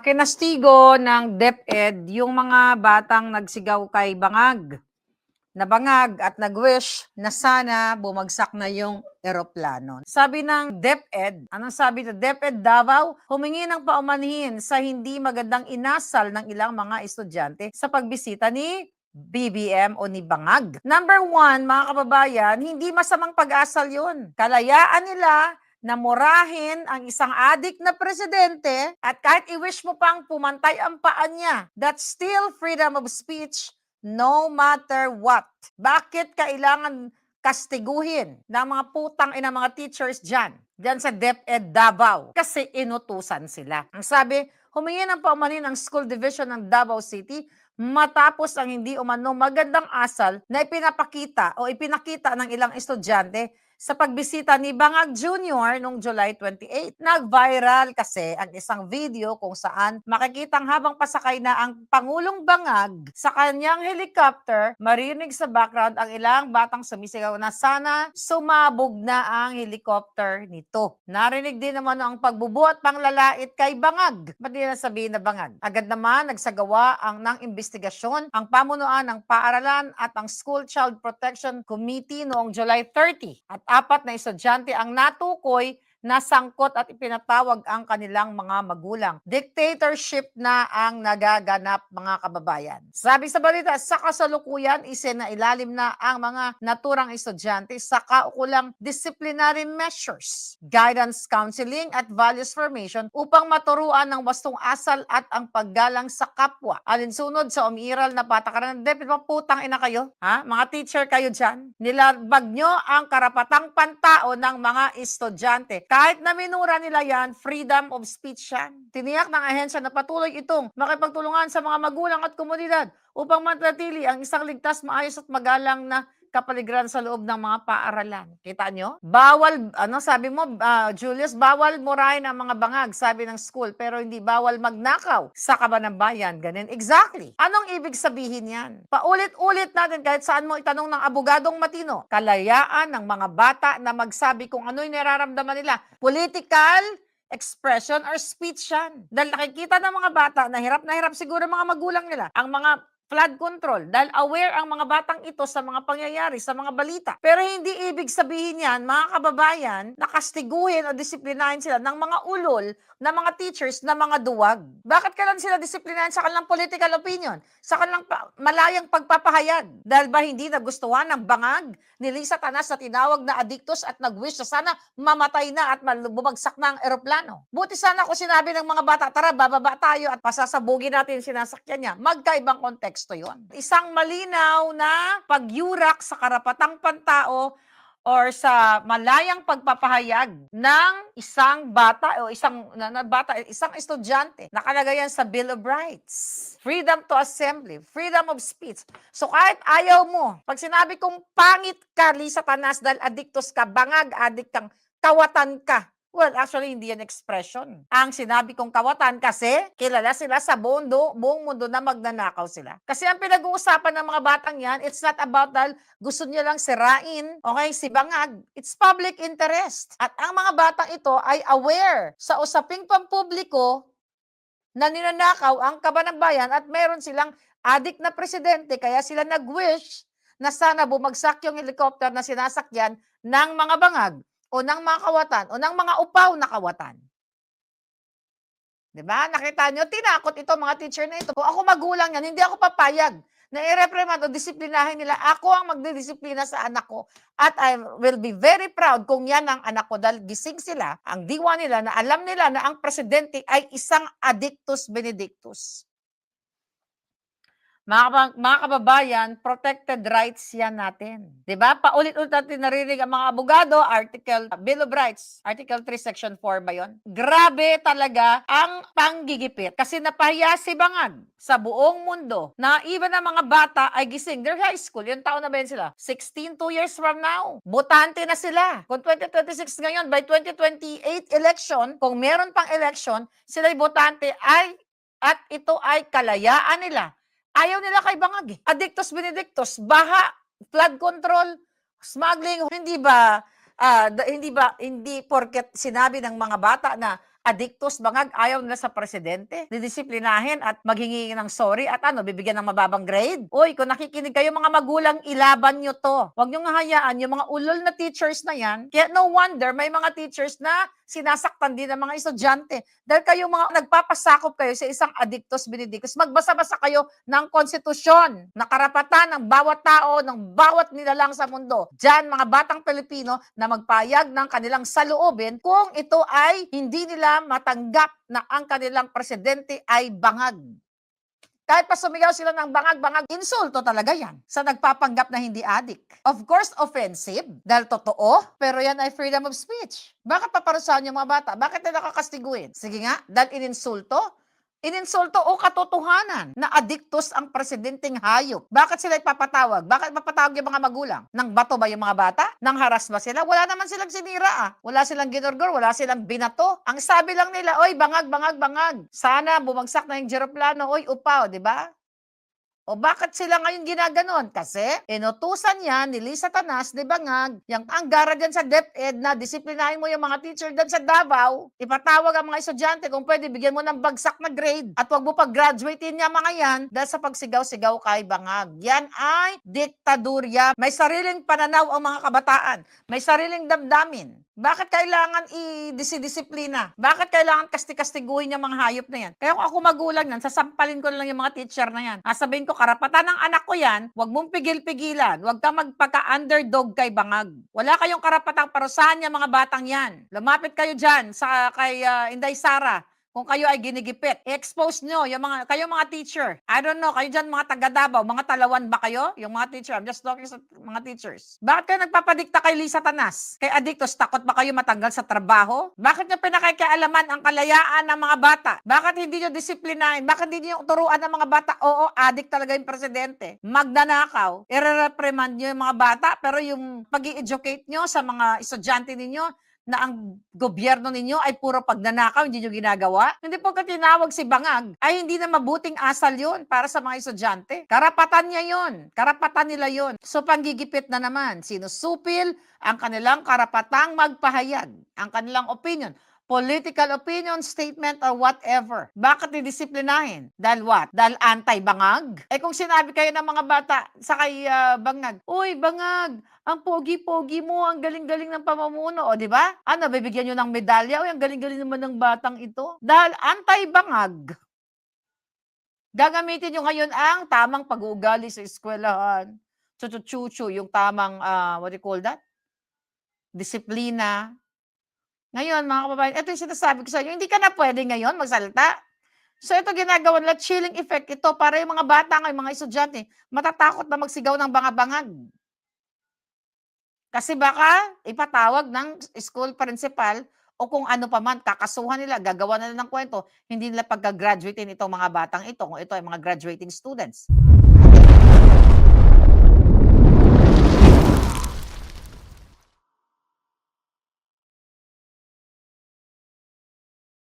Kinastigo ng DepEd yung mga batang nagsigaw kay Bangag. Nabangag at nag-wish na sana bumagsak na yung eroplano. Sabi ng DepEd, anong sabi ng DepEd Davao? Humingi ng paumanhin sa hindi magandang inasal ng ilang mga estudyante sa pagbisita ni BBM o ni Bangag. Number one, mga kababayan, hindi masamang pag-asal yun. Kalayaan nila na murahin ang isang adik na presidente at kahit i-wish mo pang pumantay ang paan niya, that's still freedom of speech no matter what. Bakit kailangan kastiguhin ng mga putang ina mga teachers dyan sa DepEd Davao? Kasi inutusan sila. Ang sabi, humingi ng paumanhin ang school division ng Davao City matapos ang hindi umano magandang asal na ipinakita ng ilang estudyante sa pagbisita ni Bangag Jr. noong July 28. Nag-viral kasi ang isang video kung saan makikitang habang pasakay na ang Pangulong Bangag sa kanyang helicopter, marinig sa background ang ilang batang sumisigaw na sana sumabog na ang helicopter nito. Narinig din naman ang pagbubuhat panglalait kay Bangag. Ba't di na sabihin na Bangag? Agad naman nagsagawa ng investigasyon ang pamunuan ng paaralan at ang School Child Protection Committee noong July 30. At 4 na estudyante ang natukoy na sangkot at ipinatawag ang kanilang mga magulang. Dictatorship na ang nagaganap, mga kababayan. Sabi sa balita, sa kasalukuyan, isinailalim na ang mga naturang estudyante sa kaukulang disciplinary measures, guidance counseling at values formation upang maturuan ng wastong asal at ang paggalang sa kapwa. Alinsunod sa umiiral na patakaran ng DepEd, putang ina kayo, ha? Mga teacher kayo dyan, nilabag nyo ang karapatang pantao ng mga estudyante. Kahit na minura nila yan, freedom of speech yan. Tiniyak ng ahensya na patuloy itong makipagtulungan sa mga magulang at komunidad upang manatili ang isang ligtas, maayos at magalang na kapaligiran sa loob ng mga paaralan. Kita nyo? Bawal, sabi mo, Julius, bawal murahin ang mga bangag, sabi ng school, pero hindi bawal magnakaw sa kaban ng bayan. Ganun. Exactly. Anong ibig sabihin yan? Paulit-ulit natin kahit saan mo itanong ng abogadong matino, kalayaan ng mga bata na magsabi kung ano'y nararamdaman nila. Political expression or speech yan. Dahil nakikita ng mga bata na hirap siguro mga magulang nila, ang mga flood control, dahil aware ang mga batang ito sa mga pangyayari, sa mga balita. Pero hindi ibig sabihin yan, mga kababayan, na kastiguhin o disiplinahin sila ng mga ulol na mga teachers na mga duwag. Bakit kailan sila disiplinahin sa kanilang political opinion? Sa kanilang malayang pagpapahayag? Dahil ba hindi nagustuhan ng bangag ni Lisa Tanas na tinawag na adictus at nag-wish na sana mamatay na at bumagsak na ang eroplano? Buti sana kung sinabi ng mga bata, tara, bababa tayo at pasasabugin natin yung sinasakyan niya. Magkaibang konteksto yon. Isang malinaw na pagyurak sa karapatang pantao or sa malayang pagpapahayag ng isang bata o isang estudyante. Nakalagay yan sa Bill of Rights. Freedom to assembly, freedom of speech. So kahit ayaw mo, pag sinabi kong pangit ka, Lisa Tanas, dahil adiktos ka, bangag, adik kang, kawatan ka. Well, actually, hindi yan expression. Ang sinabi kong kawatan kasi kilala sila sa buong mundo na magnanakaw sila. Kasi ang pinag-uusapan ng mga batang yan, it's not about dahil gusto niya lang sirain, okay, si Bangag. It's public interest. At ang mga batang ito ay aware sa usaping pampubliko na ninanakaw ang kaban ng bayan at meron silang adik na presidente, kaya sila nag-wish na sana bumagsak yung helicopter na sinasakyan ng mga bangag o ng mga kawatan, o ng mga upaw na kawatan. Diba? Nakita nyo, tinakot ito mga teacher na ito. Kung ako magulang yan, hindi ako papayag na i-reprimand o disiplinahin nila. Ako ang magdidisiplina sa anak ko. At I will be very proud kung yan ang anak ko dahil gising sila, ang diwa nila na alam nila na ang presidente ay isang adictus benedictus. Mga kababayan, protected rights yan natin. Diba? Paulit-ulit natin narinig ang mga abogado, Bill of Rights, Article 3, Section 4 ba yun? Grabe talaga ang panggigipit. Kasi napahiya si Bangag sa buong mundo na even ang mga bata ay gising. They're high school. Yung taon na ba yun sila? 16, 2 years from now. Botante na sila. Kung 2026 ngayon, by 2028 election, kung meron pang election, sila'y botante at ito ay kalayaan nila. Ayaw nila kay Bangag eh. Adictus benedictus, baha, flood control, smuggling, hindi porket sinabi ng mga bata na adiktos, bangag, ayaw nila sa presidente. Didisiplinahin at maghingi ng sorry at bibigyan ng mababang grade. Uy, kung nakikinig kayo mga magulang, ilaban nyo to. Huwag nyo nga hayaan yung mga ulol na teachers na yan. Kaya no wonder may mga teachers na sinasaktan din ng mga estudyante. Dahil kayo mga nagpapasakop kayo sa isang adictus benedictus, magbasa-basa kayo ng konstitusyon na karapatan ng bawat tao, ng bawat nilalang sa mundo. Diyan, mga batang Pilipino na magpayag ng kanilang saloobin kung ito ay hindi nila matanggap na ang kanilang presidente ay bangag. Kahit pa sumigaw sila ng bangag-bangag, insulto talaga yan sa nagpapanggap na hindi adik. Of course, offensive, dahil totoo, pero yan ay freedom of speech. Bakit paparusahan yung mga bata? Bakit nila kakastiguin? Sige nga, dahil ininsulto o katotohanan na adiktos ang presidenteng hayop. Bakit sila ipapatawag? Bakit mapatawag yung mga magulang? Nang bato ba yung mga bata? Nang haras ba sila? Wala naman silang sinira. Wala silang ginorgor, wala silang binato. Ang sabi lang nila, oy, bangag, bangag, bangag. Sana bumagsak na yung jeroplano, oy, upaw, di ba? O bakit sila ngayon ginaganon? Kasi inutusan niya ni Lisa Tanas, di bangag, yung anggara dyan sa DepEd na disiplinahin mo yung mga teacher dyan sa Davao, ipatawag ang mga estudyante kung pwede bigyan mo ng bagsak na grade at wag mo pag-graduatein niya mga yan dahil sa pagsigaw-sigaw kay bangag. Yan ay diktadurya. May sariling pananaw ang mga kabataan. May sariling damdamin. Bakit kailangan i-disiplina? Bakit kailangan kasti-kastiguhin yung mga hayop na yan? Kaya kung ako magulang yan, sasampalin ko lang yung mga teacher na yan. Sabihin ko, karapatan ng anak ko yan, huwag mong pigil-pigilan. Huwag ka magpaka-underdog kay bangag. Wala kayong karapatang parusahan yung mga batang yan. Lumapit kayo dyan kay Inday Sara. Kung kayo ay ginigipit, i-expose nyo kayo mga teacher. I don't know, kayo dyan mga taga-Davao, mga talawan ba kayo? Yung mga teacher, I'm just talking sa mga teachers. Bakit kayo nagpapadikta kay Lisa Tanas? Kay adiktos, takot ba kayo matanggal sa trabaho? Bakit nyo pinakikialaman ang kalayaan ng mga bata? Bakit hindi nyo disiplinahin? Bakit hindi nyo turuan ng mga bata? Oo, adik talaga yung presidente. Magnanakaw, i-reprimand nyo yung mga bata, pero yung pag-i-educate nyo sa mga estudyante ninyo, na ang gobyerno ninyo ay puro pagnanakaw, hindi nyo ginagawa? Hindi po ka tinawag si bangag, ay hindi na mabuting asal yun para sa mga estudyante. Karapatan niya yun. Karapatan nila yun. So, panggigipit na naman. Sinusupil ang kanilang karapatang magpahayag, ang kanilang opinion, political opinion, statement, or whatever. Bakit didisiplinahin? Dahil what? Dahil anti-bangag? Kung sinabi kayo ng mga bata sa kay bangag, uy, bangag, ang pogi-pogi mo, ang galing-galing ng pamumuno, o di ba? Bibigyan nyo ng medalya, uy, ang galing-galing naman ng batang ito. Dahil anti-bangag, gagamitin nyo ngayon ang tamang pag-uugali sa eskwelahan. Chuchu-chuchu, yung tamang, what do you call that? Disiplina. Ngayon, mga kababayan, ito yung sinasabi ko sa inyo, hindi ka na pwede ngayon magsalita. So ito ginagawa nila, chilling effect ito para yung mga bata ngayon, mga estudyante, matatakot na magsigaw ng bangabangag. Kasi baka ipatawag ng school principal o kung ano pa man, kakasuhan nila, gagawa nila ng kwento, hindi nila pagka-graduatein itong mga batang ito, kung ito ay mga graduating students.